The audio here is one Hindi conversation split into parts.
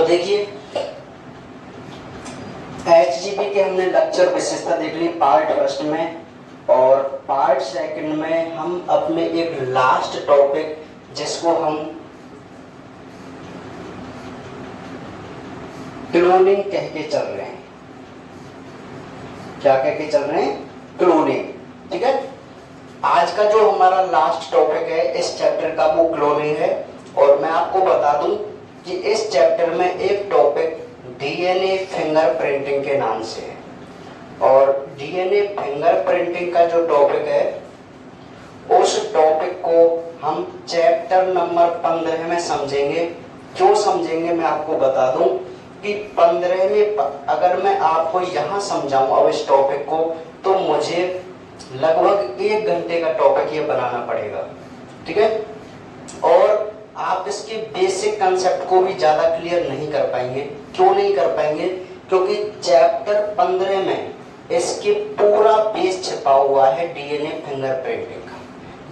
देखिए HGB के हमने लेक्चर विशेषता देख ली पार्ट फर्स्ट में, और पार्ट सेकंड में हम अपने एक लास्ट टॉपिक जिसको हम क्लोनिंग कह के चल रहे हैं। क्या कह के चल रहे हैं? क्लोनिंग। ठीक है, आज का जो हमारा लास्ट टॉपिक है इस चैप्टर का वो क्लोनिंग है। और मैं आपको बता दूं कि इस चैप्टर में एक टॉपिक डीएनए फिंगरप्रिंटिंग के नाम से है, और डीएनए फिंगरप्रिंटिंग का जो टॉपिक है उस टॉपिक को हम चैप्टर नंबर 15 में समझेंगे। क्यों समझेंगे मैं आपको बता दूं कि 15 में अगर मैं आपको यहाँ समझाऊं अब इस टॉपिक को, तो मुझे लगभग 1 घंटे का टॉपिक ये बनाना पड़ेगा। ठीक है, और आप इसके बेसिक कंसेप्ट को भी ज्यादा क्लियर नहीं कर पाएंगे। क्यों नहीं कर पाएंगे? क्योंकि चैप्टर 15 में इसके पूरा बेस छिपा हुआ है डीएनए फिंगरप्रिंटिंग का,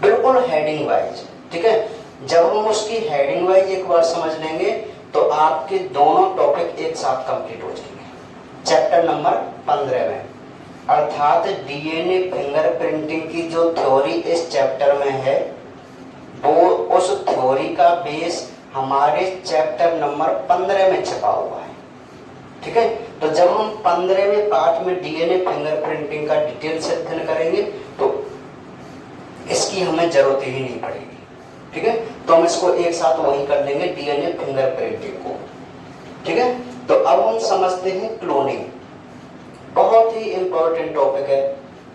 बिल्कुल हेडिंग वाइज। ठीक है, जब हम उसकी हेडिंग वाइज एक बार समझ लेंगे तो आपके दोनों टॉपिक एक साथ कंप्लीट हो जाएंगे चैप्टर नंबर 15 में। अर्थात डीएनए फिंगरप्रिंटिंग की जो थ्योरी इस चैप्टर में है वो उस थ्योरी का बेस हमारे चैप्टर नंबर 15 में छिपा हुआ है। ठीक है, तो जब हम 15वें पार्ट में डीएनए फिंगरप्रिंटिंग का डिटेल से अध्ययन करेंगे तो इसकी हमें जरूरत ही नहीं पड़ेगी। ठीक है, तो हम इसको एक साथ वही कर लेंगे डीएनए फिंगरप्रिंटिंग को। ठीक है, तो अब हम समझते हैं क्लोनिंग। बहुत ही इंपॉर्टेंट टॉपिक है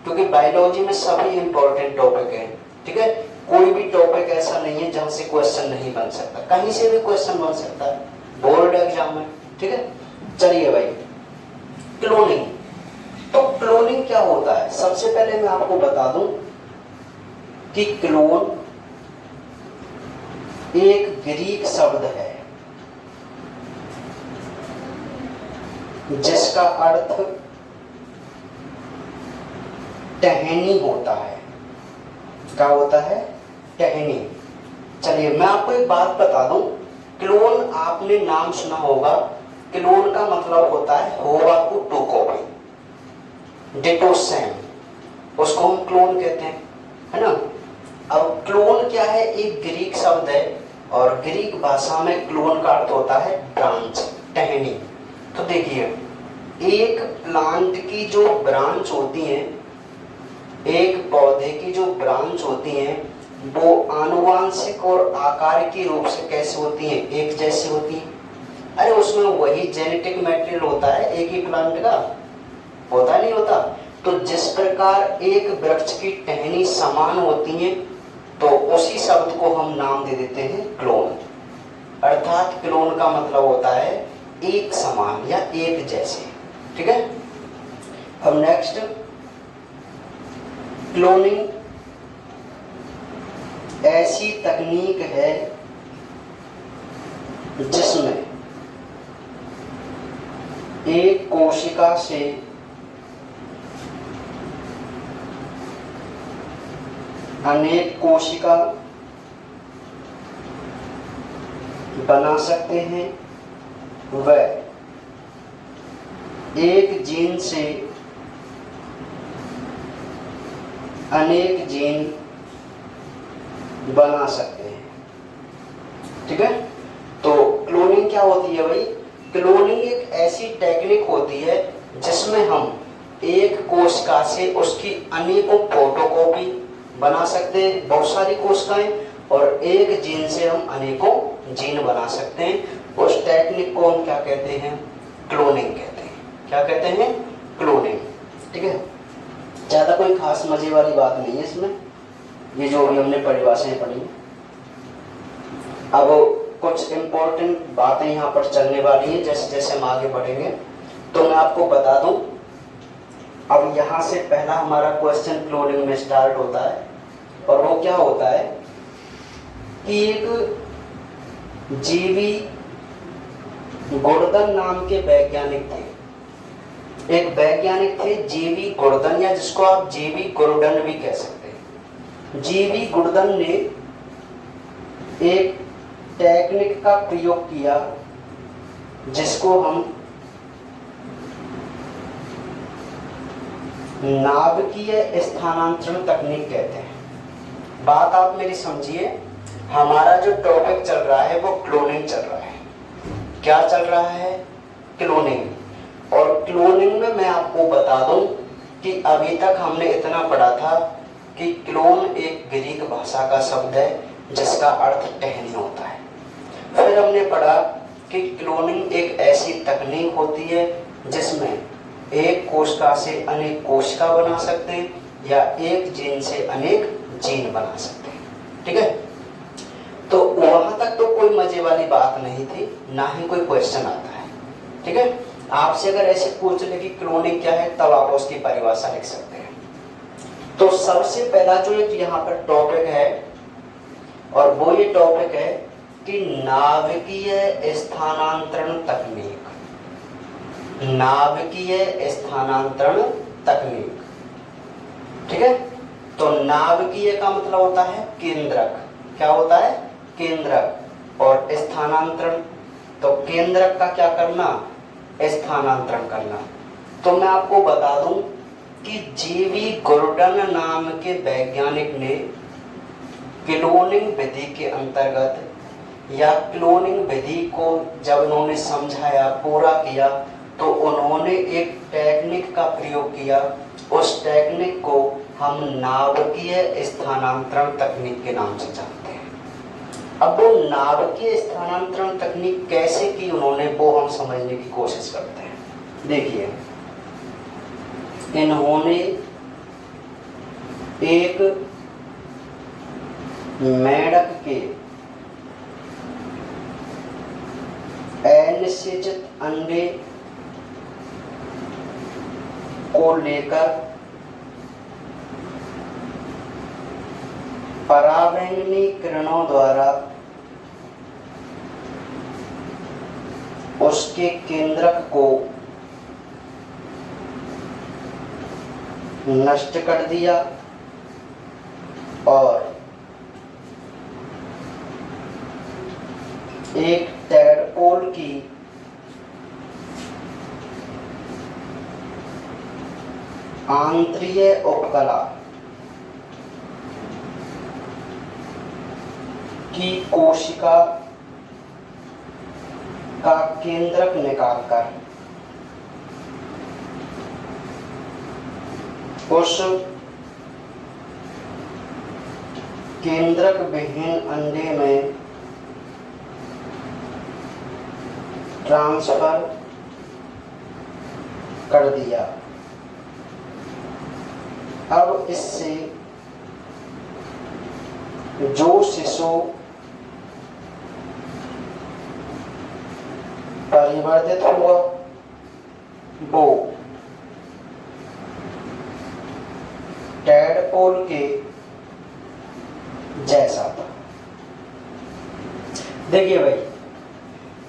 क्योंकि बायोलॉजी में सभी इंपॉर्टेंट टॉपिक है। ठीक है, कोई भी टॉपिक ऐसा नहीं है जहां से क्वेश्चन नहीं बन सकता, कहीं से भी क्वेश्चन बन सकता है बोर्ड एग्जाम में। ठीक है, चलिए भाई, क्लोनिंग। तो क्लोनिंग क्या होता है? सबसे पहले मैं आपको बता दूं कि क्लोन एक ग्रीक शब्द है जिसका अर्थ टहनी होता है। क्या होता है? टहनी। चलिए मैं आपको एक बात बता दूं, क्लोन आपने नाम सुना होगा। क्लोन का मतलब होता है होवाकू टू कॉपी, डिटो सेम, उसको हम क्लोन कहते हैं, है ना। अब क्लोन क्या है? एक ग्रीक शब्द है और ग्रीक भाषा में क्लोन का अर्थ होता है ब्रांच, टहनी। तो देखिए, एक प्लांट की जो ब्रांच होती है, एक पौधे की जो ब्रांच होती है, वो आनुवांशिक और आकार के रूप से कैसे होती है? एक जैसी होती है। अरे उसमें वही जेनेटिक मटेरियल होता है, एक ही प्लांट का होता नहीं होता। तो जिस प्रकार एक वृक्ष की टहनी समान होती है तो उसी शब्द को हम नाम दे देते हैं क्लोन। अर्थात क्लोन का मतलब होता है एक समान या एक जैसे। ठीक है, अब नेक्स्ट, क्लोनिंग ऐसी तकनीक है जिसमें एक कोशिका से अनेक कोशिका बना सकते हैं, व एक जीन से अनेक जीन बना सकते हैं। ठीक है, तो क्लोनिंग क्या होती है भाई? क्लोनिंग एक ऐसी टेक्निक होती है जिसमें हम एक कोशिका से उसकी अनेकों फोटोकॉपी बना सकते हैं, बहुत सारी कोशिकाएं, और एक जीन से हम अनेकों जीन बना सकते हैं। उस टेक्निक को हम क्या कहते हैं? क्लोनिंग कहते हैं। क्या कहते हैं? क्लोनिंग। ठीक है, ज्यादा कोई खास मजे वाली बात नहीं है इसमें, ये जो भी हमने परिभाषाएं पढ़ी। अब कुछ इंपॉर्टेंट बातें यहाँ पर चलने वाली हैं जैसे जैसे हम आगे बढ़ेंगे। तो मैं आपको बता दूं, अब यहाँ से पहला हमारा क्वेश्चन क्लोनिंग में स्टार्ट होता है, और वो क्या होता है कि एक जीवी गुर्दन नाम के वैज्ञानिक थे। एक वैज्ञानिक थे जीवी गुर्दन, या जिसको आप जीवी गुर्डन भी कह सकते हैं। जीवी गुर्डन ने एक टेक्निक का प्रयोग किया जिसको हम नाभिकीय स्थानांतरण तकनीक कहते हैं। बात आप मेरी समझिए, हमारा जो टॉपिक चल रहा है वो क्लोनिंग चल रहा है। क्या चल रहा है? क्लोनिंग। और क्लोनिंग में मैं आपको बता दूं कि अभी तक हमने इतना पढ़ा था कि क्लोन एक ग्रीक भाषा का शब्द है जिसका अर्थ टहनी होता है। फिर हमने पढ़ा कि क्लोनिंग एक ऐसी तकनीक होती है जिसमें एक कोशिका से अनेक कोशिका बना सकते हैं या एक जीन से अनेक जीन बना सकते हैं। ठीक है, तो वहां तक तो कोई मजे वाली बात नहीं थी, ना ही कोई क्वेश्चन आता है। ठीक है, आपसे अगर ऐसे पूछ ले कि क्लोनिंग क्या है, तब आप उसकी परिभाषा लिख सकते हैं। तो सबसे पहला जो एक यहाँ पर टॉपिक है, और वो ये टॉपिक है कि नाभिकीय स्थानांतरण तकनीक। नाभिकीय स्थानांतरण तकनीक। ठीक है, तो नाभिकीय का मतलब होता है केंद्रक। क्या होता है? केंद्रक। और स्थानांतरण, तो केंद्रक का क्या करना? स्थानांतरण करना। तो मैं आपको बता दूं कि जेवी गोर्डन नाम के वैज्ञानिक ने क्लोनिंग विधि के अंतर्गत या क्लोनिंग विधि को जब उन्होंने समझाया, पूरा किया, तो उन्होंने एक टेक्निक का प्रयोग किया। उस टेक्निक को हम नाभिकीय स्थानांतरण तकनीक के नाम से जानते हैं। अब वो नाभिकीय स्थानांतरण तकनीक कैसे की उन्होंने, वो हम समझने की कोशिश करते हैं। देखिए, इन्होंने एक मेंढक के अनिषेचित अंडे को लेकर पराबैंगनी किरणों द्वारा उसके केंद्रक को नष्ट कर दिया और एक टैडपोल की आंतरीय उपकला की कोशिका का केंद्रक निकालकर उस केंद्रक विहीन अंडे में ट्रांसफर कर दिया। अब इससे जो शिशु परिवर्तित हुआ वो टैडपोल के जैसा था। देखिए भाई,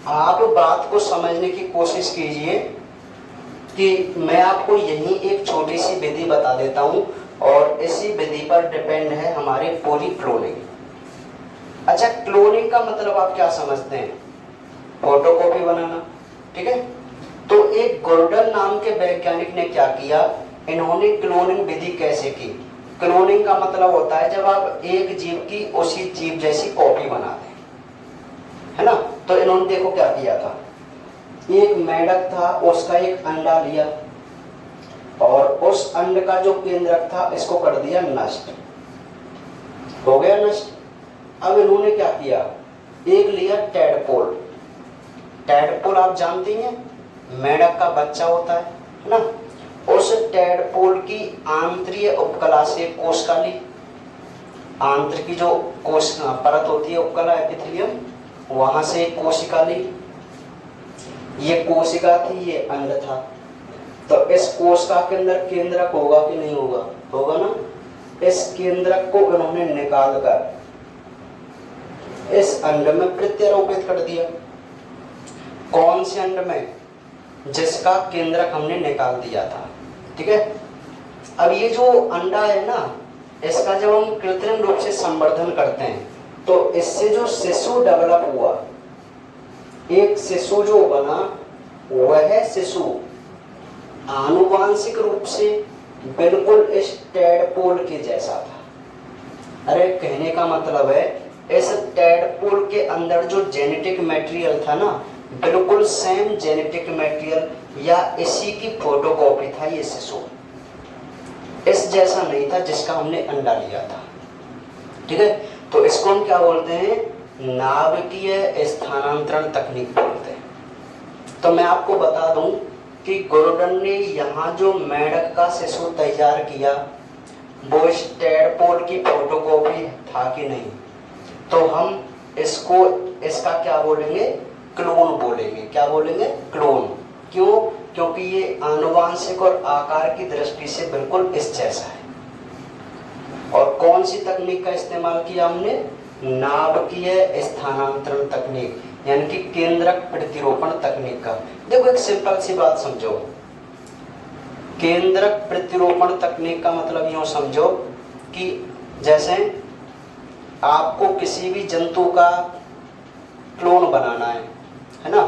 आप बात को समझने की कोशिश कीजिए कि मैं आपको यही एक छोटी सी विधि बता देता हूं और इसी विधि पर डिपेंड है हमारी पूरी क्लोनिंग। अच्छा, क्लोनिंग का मतलब आप क्या समझते हैं? फोटोकॉपी बनाना। ठीक है, तो एक गोर्डन नाम के वैज्ञानिक ने क्या किया, इन्होंने क्लोनिंग विधि कैसे की? क्लोनिंग का मतलब होता है जब आप एक जीव की उसी जीव जैसी कॉपी बनाते हैं, है ना। तो इन्होंने देखो क्या किया था, एक मेंढक था, उसका एक अंडा लिया और उस अंड का जो केंद्रक था इसको कर दिया नष्ट, हो गया नष्ट। अब इन्होंने क्या किया, एक लिया टैडपोल। टैडपोल आप जानती हैं, मेंढक का बच्चा होता है ना। उस टैडपोल की आंतरीय उपकला से कोशिका ली। आंतर की जो कोश परत होती है, उपकला, एपिथेलियम, वहां से कोशिका ली। ये कोशिका थी, ये अंड था। तो इस कोशिका के अंदर केंद्रक होगा कि नहीं होगा? होगा ना। इस केंद्रक को इन्होंने निकाल कर इस अंड में प्रत्यारोपित कर दिया। कौन से अंड में? जिसका केंद्रक हमने निकाल दिया था। ठीक है, अब ये जो अंडा है ना, इसका जब हम कृत्रिम रूप से संवर्धन करते हैं तो इससे जो शिशु डेवलप हुआ एक शिशु जो बना वह शिशु आनुवांशिक रूप से बिल्कुल इस टैडपोल के जैसा था। अरे कहने का मतलब है इस टैडपोल के अंदर जो जेनेटिक मटेरियल था ना, बिल्कुल सेम जेनेटिक मटेरियल या इसी की फोटोकॉपी था ये शिशु। इस जैसा नहीं था जिसका हमने अंडा लिया था। ठीक है, तो इसको हम क्या बोलते हैं? नाभिकीय स्थानांतरण तकनीक बोलते हैं। तो मैं आपको बता दूं कि गोर्डन ने यहाँ जो मेंढक का शिशु तैयार किया वो इस टैडपोल की फोटोकॉपी था कि नहीं, तो हम इसको इसका क्या बोलेंगे? क्लोन बोलेंगे। क्या बोलेंगे? क्लोन। क्यों? क्योंकि ये आनुवांशिक और आकार की दृष्टि से बिल्कुल इस जैसा है। और कौन सी तकनीक का इस्तेमाल किया हमने? नाभिकीय स्थानांतरण तकनीक, यानी कि केंद्रक प्रतिरूपण तकनीक का। देखो एक सिंपल सी बात समझो, केंद्रक प्रतिरूपण तकनीक का मतलब यूं समझो कि जैसे आपको किसी भी जंतु का क्लोन बनाना है ना,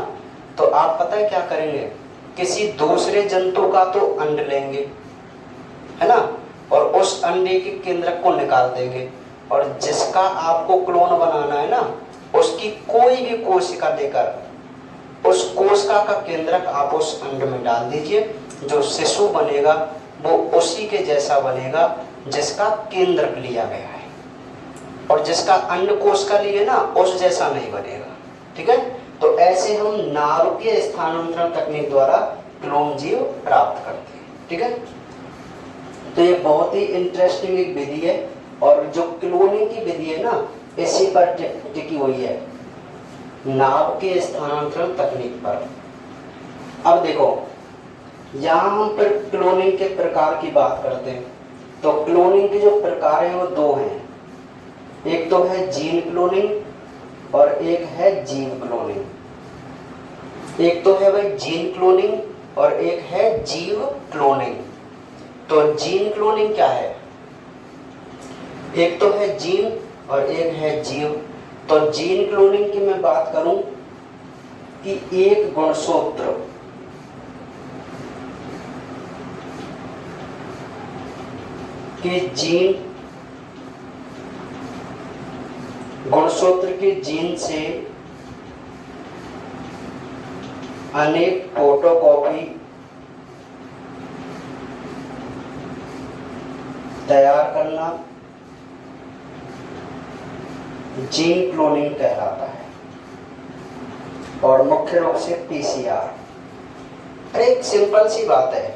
तो आप पता है क्या करेंगे? किसी दूसरे जंतु का तो अंड लेंगे, है ना, और उस अंडे के केंद्रक को निकाल देंगे, और जिसका आपको क्लोन बनाना है ना, उसकी कोई भी कोशिका लेकर उस कोशिका का केंद्रक आप उस अंड में डाल दीजिए। जो शिशु बनेगा वो उसी के जैसा बनेगा जिसका केंद्रक लिया गया है, और जिसका अंड कोशिका लिए ना उस जैसा नहीं बनेगा। ठीक है, तो ऐसे हम नाभिकीय स्थानांतरण तकनीक द्वारा क्लोन जीव प्राप्त करते हैं। ठीक है, तो ये बहुत ही इंटरेस्टिंग एक विधि है, और जो क्लोनिंग की विधि है ना इसी पर टिकी हुई है, नाभिकीय स्थानांतरण तकनीक पर। अब देखो यहाँ हम फिर क्लोनिंग के प्रकार की बात करते हैं। तो क्लोनिंग के जो प्रकार हैं वो दो हैं, एक तो है जीन क्लोनिंग और एक है जीव क्लोनिंग। एक तो है भाई जीन क्लोनिंग और एक है जीव क्लोनिंग। तो जीन क्लोनिंग क्या है? एक तो है जीन और एक है जीव। तो जीन क्लोनिंग की मैं बात करूं कि एक गुणसूत्र के जीन, गुणसूत्र के जीन से अनेक फोटोकॉपी तैयार करना जीन क्लोनिंग कहलाता है, और मुख्य रूप से पीसीआर। एक सिंपल सी बात है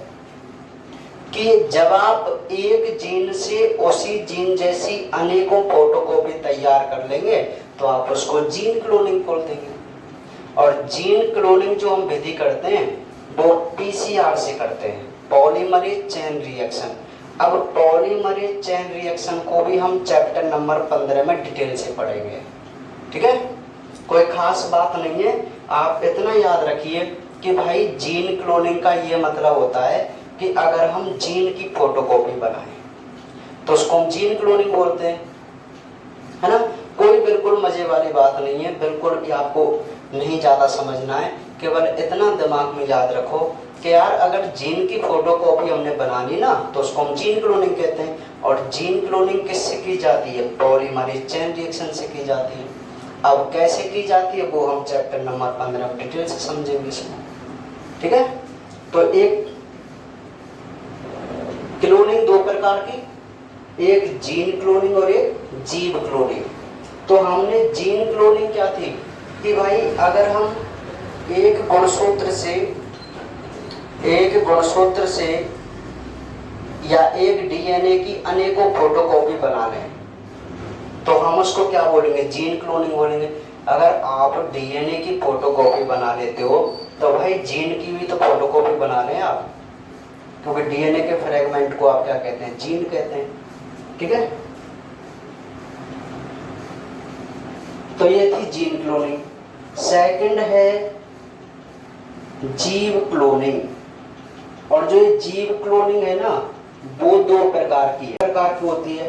कि जब आप एक जीन से उसी जीन जैसी अनेकों फोटोकॉपी तैयार कर लेंगे तो आप उसको जीन क्लोनिंग बोल देंगे। और जीन क्लोनिंग जो हम विधि करते हैं वो पीसीआर से करते हैं, पॉलीमरेज चेन रिएक्शन। अब पॉलीमरेज चेन रिएक्शन को भी हम चैप्टर नंबर 15 में डिटेल से पढ़ेंगे। ठीक है, कोई खास बात नहीं है, आप इतना याद रखिए कि भाई जीन क्लोनिंग का ये मतलब होता है कि अगर हम जीन की फोटोकॉपी बनाएं तो उसको हम जीन क्लोनिंग बोलते हैं, है ना। कोई बिल्कुल मजे वाली बात नहीं है, बिल्कुल भी आपको नहीं ज़्यादा समझना है, केवल इतना दिमाग में याद रखो कि यार अगर जीन की फोटोकॉपी हमने बनानी ना तो उसको हम जीन क्लोनिंग कहते हैं। और जीन क्लोनिंग किससे की जाती है? पॉलीमरेज चेन रिएक्शन से की जाती है। अब कैसे की जाती है वो हम चैप्टर नंबर 15 में डिटेल से समझेंगे इसमें। ठीक है, तो एक क्लोनिंग दो प्रकार की, एक जीन क्लोनिंग और एक जीव क्लोनिंग। तो हमने जीन क्लोनिंग क्या थी कि भाई अगर हम एक गुणसूत्र से या एक डीएनए की अनेकों फोटोकॉपी बना लें तो हम उसको क्या बोलेंगे? जीन क्लोनिंग बोलेंगे। अगर आप डीएनए की फोटोकॉपी बना लेते हो तो भाई जीन की भी तो फोटोकॉपी बना लें आप, क्योंकि डीएनए के फ्रेगमेंट को आप क्या कहते हैं? जीन कहते हैं। ठीक है, तो ये थी जीन क्लोनिंग। सेकंड है जीव क्लोनिंग। और जो ये जीव क्लोनिंग है ना वो दो प्रकार की होती है।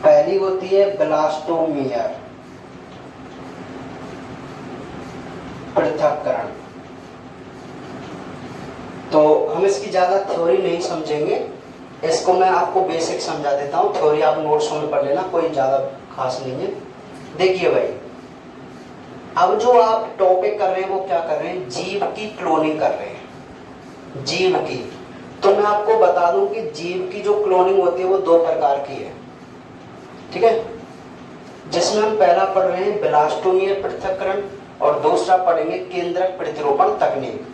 पहली होती है ब्लास्टोमेयर, पृथक्करण। तो हम इसकी ज्यादा थ्योरी नहीं समझेंगे, इसको मैं आपको बेसिक समझा देता हूँ, थ्योरी आप नोट्स में पढ़ लेना, कोई ज्यादा खास नहीं है। देखिए भाई, अब जो आप टॉपिक कर रहे हैं वो क्या कर रहे हैं, जीव की क्लोनिंग कर रहे हैं, जीव की। तो मैं आपको बता दूं कि जीव की जो क्लोनिंग होती है वो दो प्रकार की है, ठीक है, जिसमें हम पहला पढ़ रहे हैं ब्लास्टोमियर पृथक्करण और दूसरा पढ़ेंगे केंद्रक प्रतिरूपण तकनीक।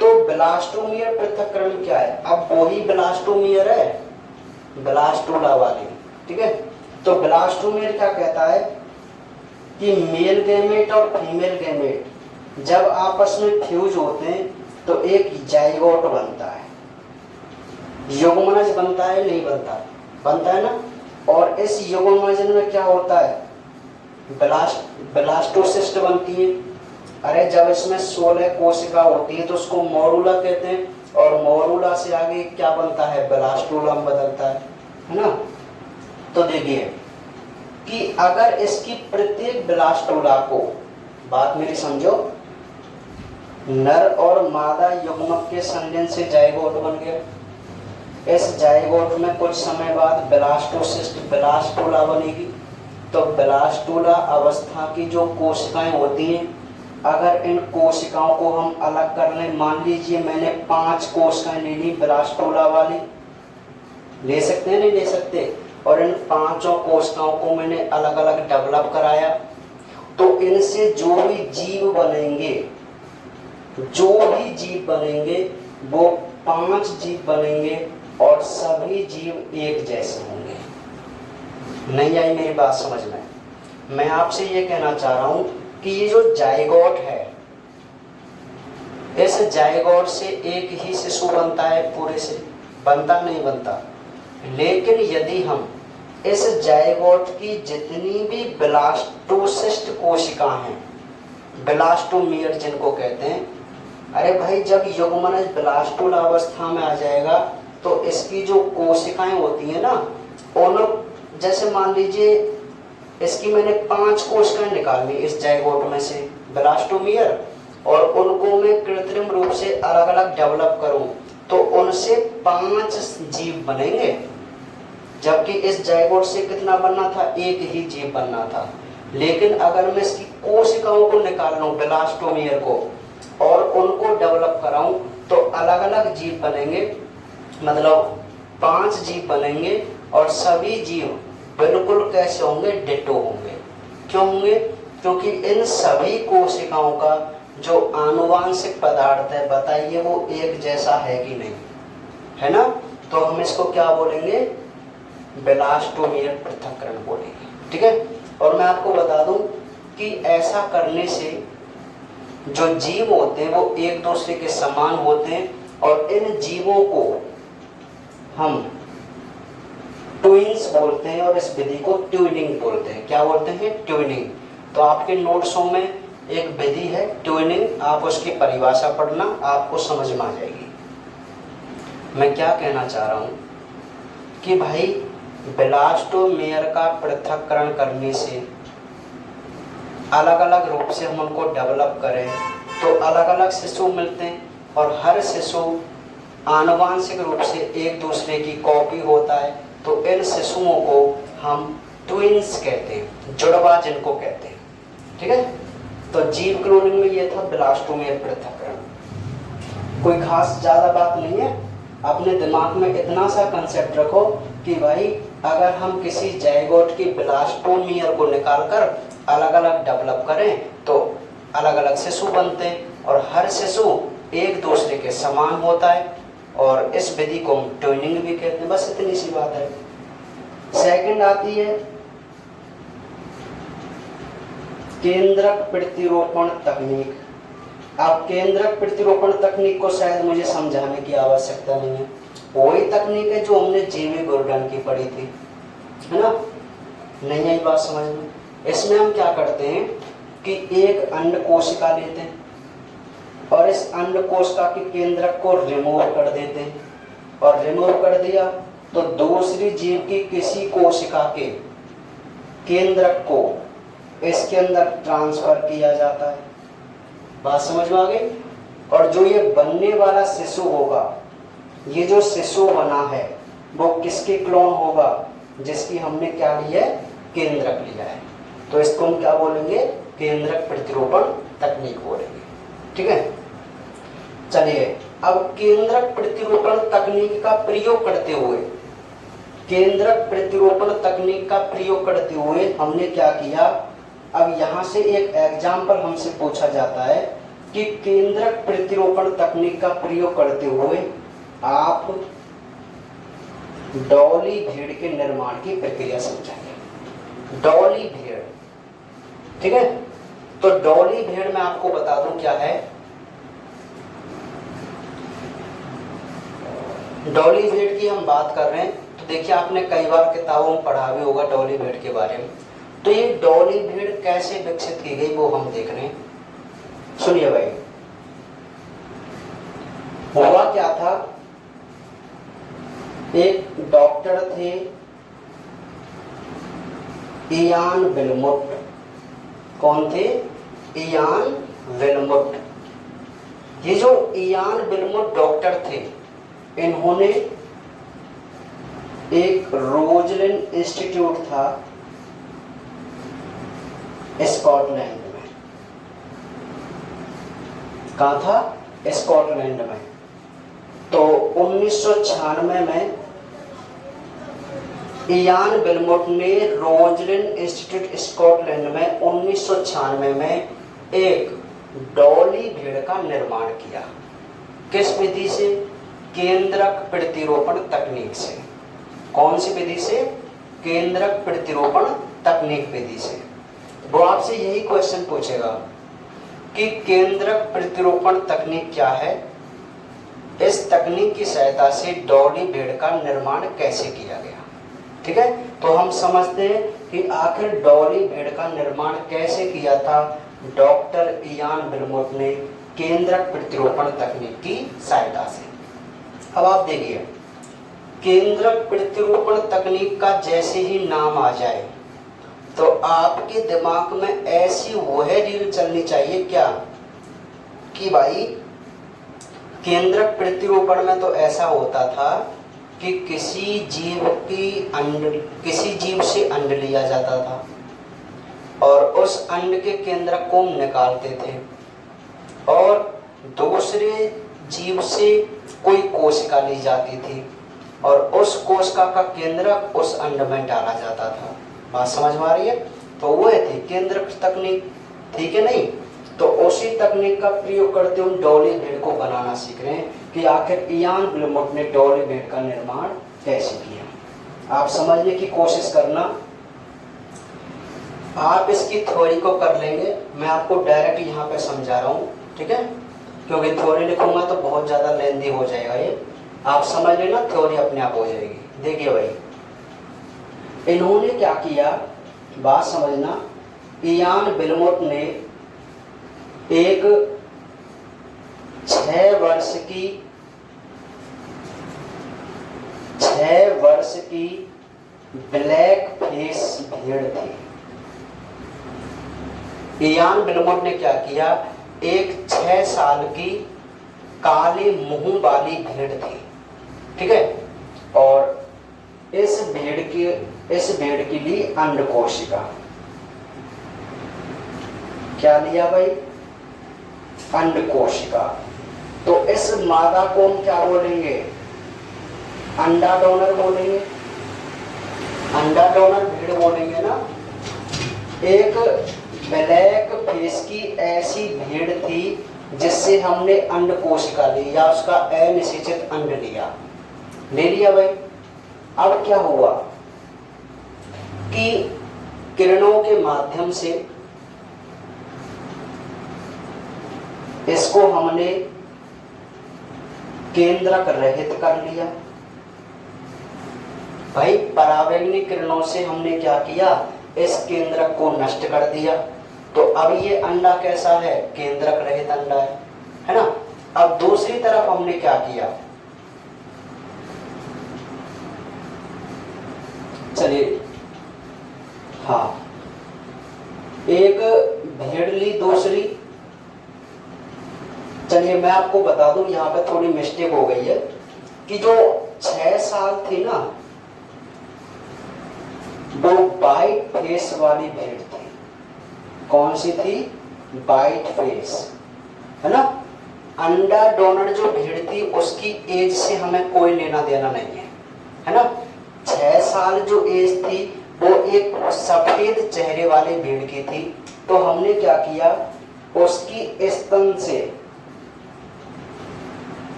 तो ब्लास्टोमियर पृथक्करण क्या है, अब वही ब्लास्टोमियर है, ब्लास्टोला वाली, ठीक है। तो ब्लास्टोमियर क्या कहता है कि मेल गैमेट और फीमेल गैमेट जब आपस में फ्यूज होते हैं तो एक जाइगोट बनता है, युग्मनज बनता है, नहीं बनता, बनता है ना। और इस युग्मनज में क्या होता है, ब्लास्टोसिस्ट बनती है। अरे जब इसमें 16 कोशिका होती है तो उसको मोरूला कहते हैं, और मोरूला से आगे क्या बनता है, ब्लास्टोला बदलता है ना। तो देखिए कि अगर इसकी प्रत्येक ब्लास्टोला को, बात मेरी समझो, नर और मादा युग्मक के संलयन से जाइगोट बन गया, इस जाइगोट में कुछ समय बाद ब्लास्टोसिस्ट ब्लास्टोला बनेगी। तो ब्लास्टोला अवस्था की जो कोशिकाएं होती हैं, अगर इन कोशिकाओं को हम अलग कर लें, मान लीजिए मैंने 5 कोशिकाएं ले ली ब्लास्टोला वाली, ले सकते हैं नहीं ले सकते, और इन 5 कोशिकाओं को मैंने अलग अलग डेवलप कराया, तो इनसे जो भी जीव बनेंगे, जो भी जीव बनेंगे वो 5 जीव बनेंगे और सभी जीव एक जैसे होंगे। नहीं आई मेरी बात समझ में? मैं आपसे ये कहना चाह रहा हूं कि ये जो जाइगोट है, इस जाइगोट से एक ही शिशु बनता है, पूरे से बनता नहीं बनता। लेकिन यदि हम इस जाइगोट की जितनी भी ब्लास्टोसिस्ट कोशिका हैं, ब्लास्टोमियर जिनको कहते हैं, अरे भाई जब युग्मनज ब्लास्टोला अवस्था में आ जाएगा तो इसकी जो कोशिकाएं होती हैं ना, उन जैसे मान लीजिए इसकी मैंने 5 कोशिकाएं निकाल ली इस जाइगोट में से ब्लास्टोमियर, और उनको मैं कृत्रिम रूप से अलग अलग डेवलप करूं तो उनसे 5 जीव बनेंगे, जबकि इस जाइगोट से कितना बनना था, एक ही जीव बनना था। लेकिन अगर मैं इसकी कोशिकाओं को निकाल लूं ब्लास्टोमियर को और उनको डेवलप कराऊं तो अलग अलग जीव बनेंगे, मतलब 5 जीव बनेंगे और सभी जीव बिल्कुल कैसे होंगे, डिटो होंगे। क्यों होंगे? क्योंकि इन सभी कोशिकाओं का जो आनुवांशिक पदार्थ है, बताइए वो एक जैसा है कि नहीं, है ना। तो हम इसको क्या बोलेंगे, ब्लास्टोमियर पृथक्करण बोलेंगे, ठीक है। और मैं आपको बता दूं कि ऐसा करने से जो जीव होते हैं वो एक दूसरे के समान होते हैं, और इन जीवों को हम ट्विन्स बोलते हैं, और इस विधि को ट्विनिंग बोलते हैं। क्या बोलते हैं, ट्विनिंग। तो आपके नोट्सों में एक विधि है ट्विनिंग, आप उसकी परिभाषा पढ़ना, आपको समझ में आ जाएगी। मैं क्या कहना चाह रहा हूँ कि भाई ब्लास्टोमेयर का पृथक्करण करने से, अलग अलग रूप से हम उनको डेवलप करें तो अलग अलग शिशु मिलते हैं, और हर शिशु आनुवांशिक रूप से एक दूसरे की कॉपी होता है। तो इन शिशुओं को हम ट्विन्स कहते हैं, जुड़वा जिनको कहते हैं, ठीक है। तो जीव क्लोनिंग में ये था ब्लास्टोमेयर पृथक्करण। कोई खास ज्यादा बात नहीं है, अपने दिमाग में इतना सा कंसेप्ट रखो कि भाई अगर हम किसी जाइगोट की ब्लास्टोमियर को निकालकर अलग अलग डेवलप करें तो अलग अलग शिशु बनते हैं, और हर शिशु एक दूसरे के समान होता है, और इस विधि को हम ट्विनिंग भी कहते हैं। बस इतनी सी बात है। सेकंड आती है केंद्रक प्रतिरूपण तकनीक। अब केंद्रक प्रतिरूपण तकनीक को शायद मुझे समझाने की आवश्यकता नहीं है, वही तकनीक है जो हमने जेवी गोर्डन की पढ़ी थी, है ना। नहीं आई बात समझ में? इसमें हम क्या करते हैं कि एक अंड कोशिका लेते हैं और इस अंड कोशिका के केंद्रक को रिमूव कर देते हैं, और रिमूव कर दिया तो दूसरी जीव की किसी कोशिका के केंद्रक को इसके अंदर ट्रांसफर किया जाता है। बात समझ में आ गई। और जो ये बनने वाला शिशु होगा, ये जो शिशु बना है वो किसके क्लोन होगा, जिसकी हमने क्या लिया है, केंद्रक लिया है। तो इसको हम क्या बोलेंगे, केंद्रक प्रतिरूपण तकनीक बोलेंगे। ठीक है, चलिए अब केंद्रक प्रतिरूपण तकनीक का प्रयोग करते हुए, केंद्रक प्रतिरूपण तकनीक का प्रयोग करते हुए हमने क्या किया, अब यहां से एक एग्जाम्पल हमसे पूछा जाता है कि केंद्रक प्रतिरूपण तकनीक का प्रयोग करते हुए आप डॉली भेड़ के निर्माण की प्रक्रिया समझाइए। डॉली भेड़, ठीक है। तो डॉली भेड़ में आपको बता दूं क्या है। डॉली भेड़ की हम बात कर रहे हैं तो देखिए आपने कई बार किताबों में पढ़ा भी होगा डॉली भेड़ के बारे में। तो ये डॉली भेड़ कैसे विकसित की गई वो हम देख रहे हैं। सुनिए भाई, हुआ क्या था, एक डॉक्टर थे इयान विल्मुट। कौन थे, इयान विल्मुट। ये जो इयान विल्मुट डॉक्टर थे, इन्होंने एक रोजलिन इंस्टीट्यूट था स्कॉटलैंड में। कहाँ था, स्कॉटलैंड में। तो 1996 में इयान विल्मुट ने रोजलिन इंस्टीट्यूट स्कॉटलैंड में 1996 में एक डॉली भेड़ का निर्माण किया। किस विधि से, केंद्रक प्रतिरूपण तकनीक से। कौन सी विधि से, केंद्रक प्रतिरूपण तकनीक विधि से। वो आपसे यही क्वेश्चन पूछेगा कि केंद्रक प्रतिरूपण तकनीक क्या है, इस तकनीक की सहायता से डॉली भेड़ का निर्माण कैसे किया गया। ठीक है, तो हम समझते हैं कि आखिर डॉली भेड़ का निर्माण कैसे किया था डॉक्टर इयान विल्मुट ने केंद्रक प्रतिरूपण तकनीक की सहायता से। अब आप देखिए, केंद्रक प्रतिरूपण तकनीक का जैसे ही नाम आ जाए तो आपके दिमाग में ऐसी वह रील चलनी चाहिए क्या कि भाई केंद्रक प्रतिरूपण में तो ऐसा होता था कि किसी जीव से अंड लिया जाता था और उस अंड के केंद्रक को हम निकालते थे और दूसरे जीव से कोई कोशिका ली जाती थी और उस कोशिका का केंद्रक उस अंड में डाला जाता था। बात समझ में आ रही है। तो वो थी केंद्रक तकनीक, ठीक है नहीं। तो उसी तकनीक का प्रयोग करते हुए डॉली भेड़ को बनाना सीख रहे हैं कि आखिर इयान विल्मुट ने डॉली भेड़ का निर्माण कैसे किया। आप समझने की कोशिश करना, आप इसकी थ्योरी को कर लेंगे। मैं आपको डायरेक्ट यहाँ पे समझा रहा हूँ, ठीक है, क्योंकि थ्योरी लिखूंगा तो बहुत ज्यादा लेंदी हो जाएगा ये। आप समझ लेना, थ्योरी अपने आप हो जाएगी। देखिए भाई, इन्होंने क्या किया, बात समझना। इयान विल्मुट ने एक 6 वर्ष की ब्लैक फेस भेड़ थी। इयान विल्मुट ने क्या किया, एक 6 साल की काले मुंह वाली भेड़ थी, ठीक है। और इस भेड़ की ली अंड कोशिका। क्या लिया भाई, अंड कोशिका। तो इस मादा को हम क्या बोलेंगे, अंडा डोनर बोलेंगे, अंडा डोनर भेड़ बोलेंगे ना। एक ब्लैक फेस की ऐसी भेड़ थी जिससे हमने अंड कोशिका ली या उसका अनिषेचित अंड ले लिया भाई। अब क्या हुआ कि किरणों के माध्यम से इसको हमने केंद्रक रहित कर लिया भाई। परावैंगनिक किरणों से हमने क्या किया, इस केंद्रक को नष्ट कर दिया। तो अब ये अंडा कैसा है, केंद्रक रहित अंडा है ना। अब दूसरी तरफ हमने क्या किया, चलिए हाँ, एक भेड़ ली दूसरी चलिए मैं आपको बता दूं, यहाँ पे थोड़ी मिस्टेक हो गई है कि जो 6 साल थी ना वो वाइट फेस वाली भेड़ थी। कौन सी थी? वाइट फेस, है ना। अंडा डोनर जो भेड़ थी उसकी एज से हमें कोई लेना देना नहीं है ना। 6 साल जो एज थी वो एक सफेद चेहरे वाले भेड़ की थी। तो हमने क्या किया, उसकी स्तन से,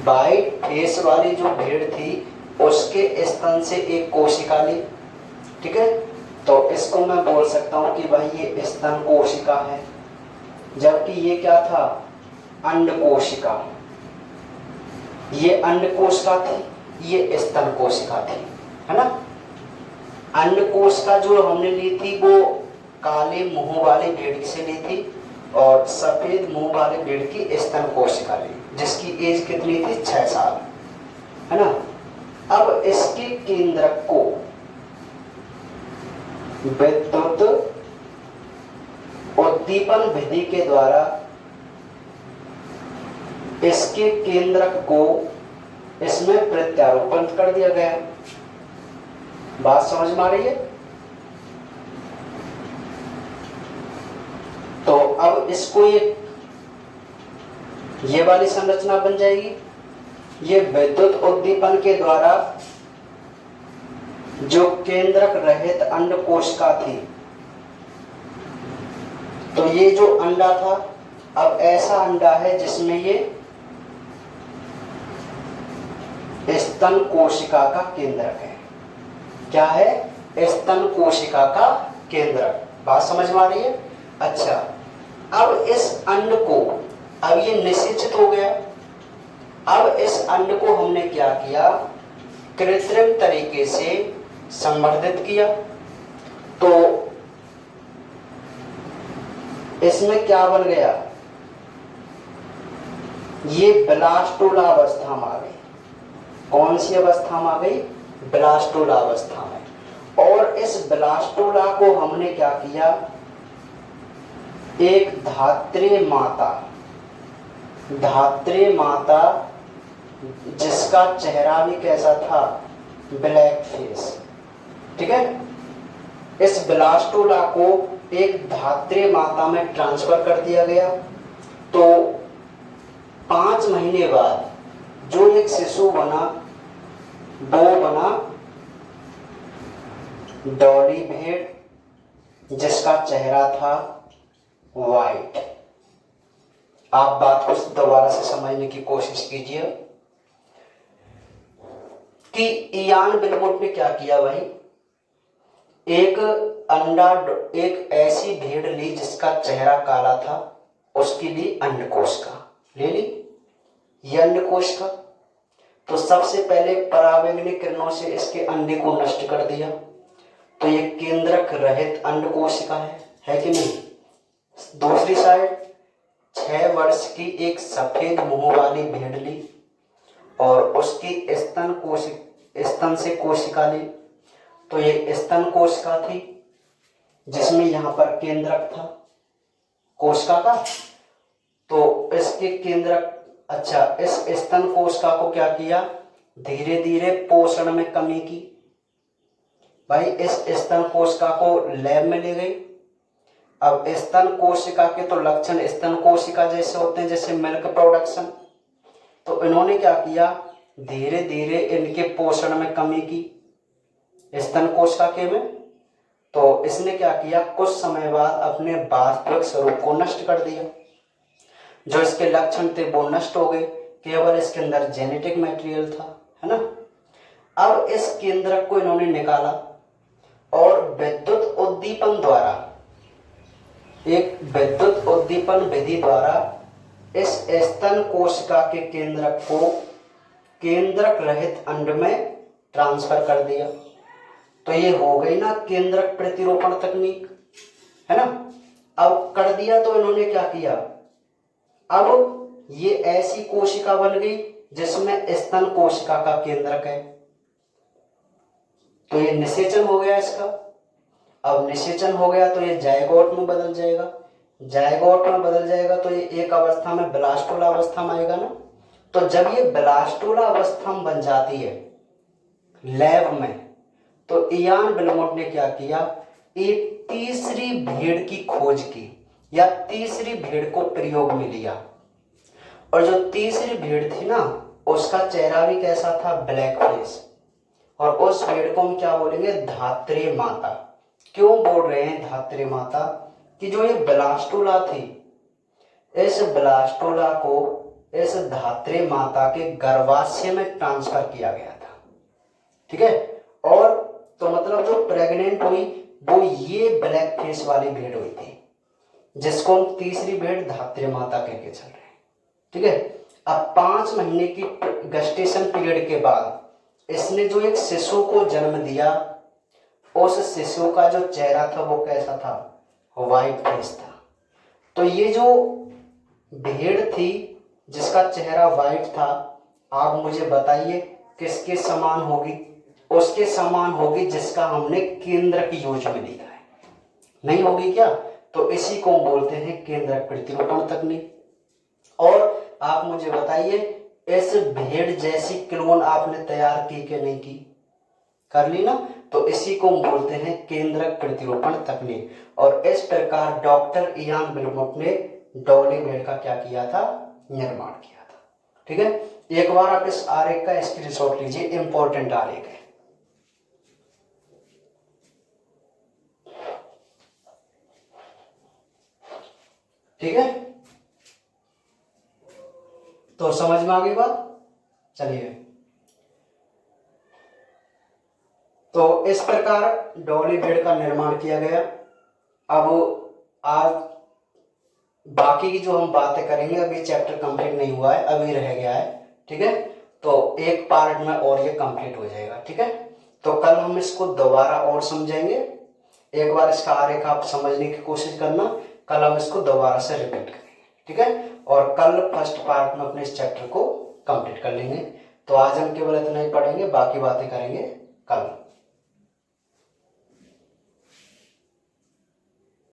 वाइट फेस वाली जो भेड़ थी उसके स्तन से एक कोशिका ली, ठीक है। तो इसको मैं बोल सकता हूं कि भाई ये स्तन कोशिका है, जबकि ये क्या था? अंड कोशिका। ये अंड कोशिका थी, ये स्तन कोशिका थी, है ना। अंड कोशिका जो हमने ली थी वो काले मुंह वाले भेड़ से ली थी और सफेद मुंह वाले भेड़ की स्तन कोशिका ली, जिसकी एज कितनी थी? 6 साल, है ना। अब इसके केंद्रक को विद्युत उद्दीपन विधि के द्वारा इसके केंद्रक को इसमें प्रत्यारोपण कर दिया गया। बात समझ में आ रही है? तो अब इसको ये वाली संरचना बन जाएगी। ये विद्युत उद्दीपन के द्वारा जो केंद्रक रहित अंड कोशिका थी, तो ये जो अंडा था अब ऐसा अंडा है जिसमें ये स्तन कोशिका का केंद्रक है। क्या है? स्तन कोशिका का केंद्रक। बात समझ में आ रही है? अच्छा, अब इस अंड को, अब ये निषेचित हो गया। अब इस अंड को हमने क्या किया? कृत्रिम तरीके से संवर्धित किया। तो इसमें क्या बन गया? ये ब्लास्टोला अवस्था में आ गई। कौन सी अवस्था में आ गई? ब्लास्टोला अवस्था में। और इस ब्लास्टोला को हमने क्या किया? एक धात्री माता जिसका चेहरा भी कैसा था? ब्लैक फेस, ठीक है। इस ब्लास्टोला को एक धात्री माता में ट्रांसफर कर दिया गया। तो 5 महीने बाद जो एक शिशु बना वो बना डॉली भेड़, जिसका चेहरा था वाइट। आप बात को दोबारा से समझने की कोशिश कीजिए कि इयान बिलमुट ने क्या किया भाई? एक ऐसी भेड़ ली जिसका चेहरा काला था, उसकी ली अंड कोशिका, ले ली ये अंड कोशिका। तो सबसे पहले परावैंगनिक किरणों से इसके अंडे को नष्ट कर दिया। तो ये केंद्रक रहित अंड कोशिका है कि नहीं? दूसरी साइड 6 वर्ष की एक सफेद मुंह वाली भेड़ ली और उसकी स्तन से कोशिका ली। तो ये स्तन कोशिका थी जिसमें यहां पर केंद्रक था कोशिका का। तो इसके केंद्रक, अच्छा, इस स्तन कोशिका को क्या किया? धीरे धीरे पोषण में कमी की। भाई इस स्तन कोशिका को लैब में ले गई। अब स्तन कोशिका के तो लक्षण स्तन कोशिका जैसे होते हैं, जैसे मिल्क प्रोडक्शन। तो इन्होंने क्या किया? धीरे धीरे इनके पोषण में कमी की स्तन कोशिका के में। तो इसने क्या किया? कुछ समय बाद अपने वास्तविक स्वरूप को नष्ट कर दिया। जो इसके लक्षण थे वो नष्ट हो गए, केवल इसके अंदर जेनेटिक मटेरियल था, है ना। अब इस केंद्रक को इन्होंने निकाला और विद्युत उद्दीपन द्वारा, एक विद्युत उद्दीपन विधि द्वारा इस स्तन कोशिका के केंद्रक को केंद्रक रहित अंड में ट्रांसफर कर दिया। तो ये हो गई ना केंद्रक प्रतिरोपण तकनीक, है ना। अब कर दिया तो इन्होंने क्या किया? अब ये ऐसी कोशिका बन गई जिसमें स्तन कोशिका का केंद्रक है। तो ये निषेचन हो गया इसका। अब निषेचन हो गया तो ये जायगोट में बदल जाएगा। जायगोट में बदल जाएगा तो ये एक अवस्था में ब्लास्टोला अवस्था में आएगा ना। तो जब ये ब्लास्टोला अवस्था में बन जाती है लैब में, तो इयान बेलमोंट ने क्या किया, एक तीसरी भेड़ की खोज की या तीसरी भेड़ को प्रयोग में लिया। और जो तीसरी भेड़ थी ना उसका चेहरा भी कैसा था, ब्लैक फेस। और उस भेड़ को हम क्या बोलेंगे, धात्री माता। क्यों बोल रहे हैं धात्री माता, कि जो ये ब्लास्टोला थी, इस ब्लास्टोला को इस धात्री माता के गर्भाशय में ट्रांसफर किया गया था। ठीक है। और तो मतलब जो प्रेग्नेंट हुई वो ये ब्लैक फेस वाली भेड़ हुई थी, जिसको हम तीसरी भेड़ धात्री माता कह के चल रहे हैं। ठीक है। अब 5 महीने की गेस्टेशन पीरियड के बाद इसने जो एक शिशु को जन्म दिया, उस शिशु का जो चेहरा था वो कैसा था, व्हाइट फेस था। तो ये जो भेड़ थी जिसका चेहरा व्हाइट था, आप मुझे बताइए किसके समान होगी, उसके समान होगी जिसका हमने केंद्रक योज में लिखा है, नहीं होगी क्या। तो इसी को हम बोलते हैं केंद्रक प्रतिरूपण तकनीक। और आप मुझे बताइए इस भेड़ जैसी क्लोन आपने तैयार की कि नहीं की, कर ली ना। तो इसी को हम बोलते हैं केंद्रक प्रतिरूपण तकनीक। और इस प्रकार डॉक्टर इयान बेलमोंट ने डॉली भेड़ का क्या किया था, निर्माण किया था। ठीक है। एक बार आप इस आरेख का स्क्रीनशॉट लीजिए, इंपॉर्टेंट आरेख है। ठीक है। तो समझ में आ गई बात। चलिए, तो इस प्रकार डॉली भेड़ का निर्माण किया गया। अब आज बाकी की जो हम बातें करेंगे, अभी चैप्टर कंप्लीट नहीं हुआ है, अभी रह गया है। ठीक है। तो एक पार्ट में और ये कंप्लीट हो जाएगा। ठीक है। तो कल हम इसको दोबारा और समझेंगे। एक बार इसका आरेख आप समझने की कोशिश करना, कल हम इसको दोबारा से रिपीट करेंगे। ठीक है। और कल फर्स्ट पार्ट में अपने इस चैप्टर को कंप्लीट कर लेंगे। तो आज हम केवल इतना ही पढ़ेंगे, बाकी बातें करेंगे कल।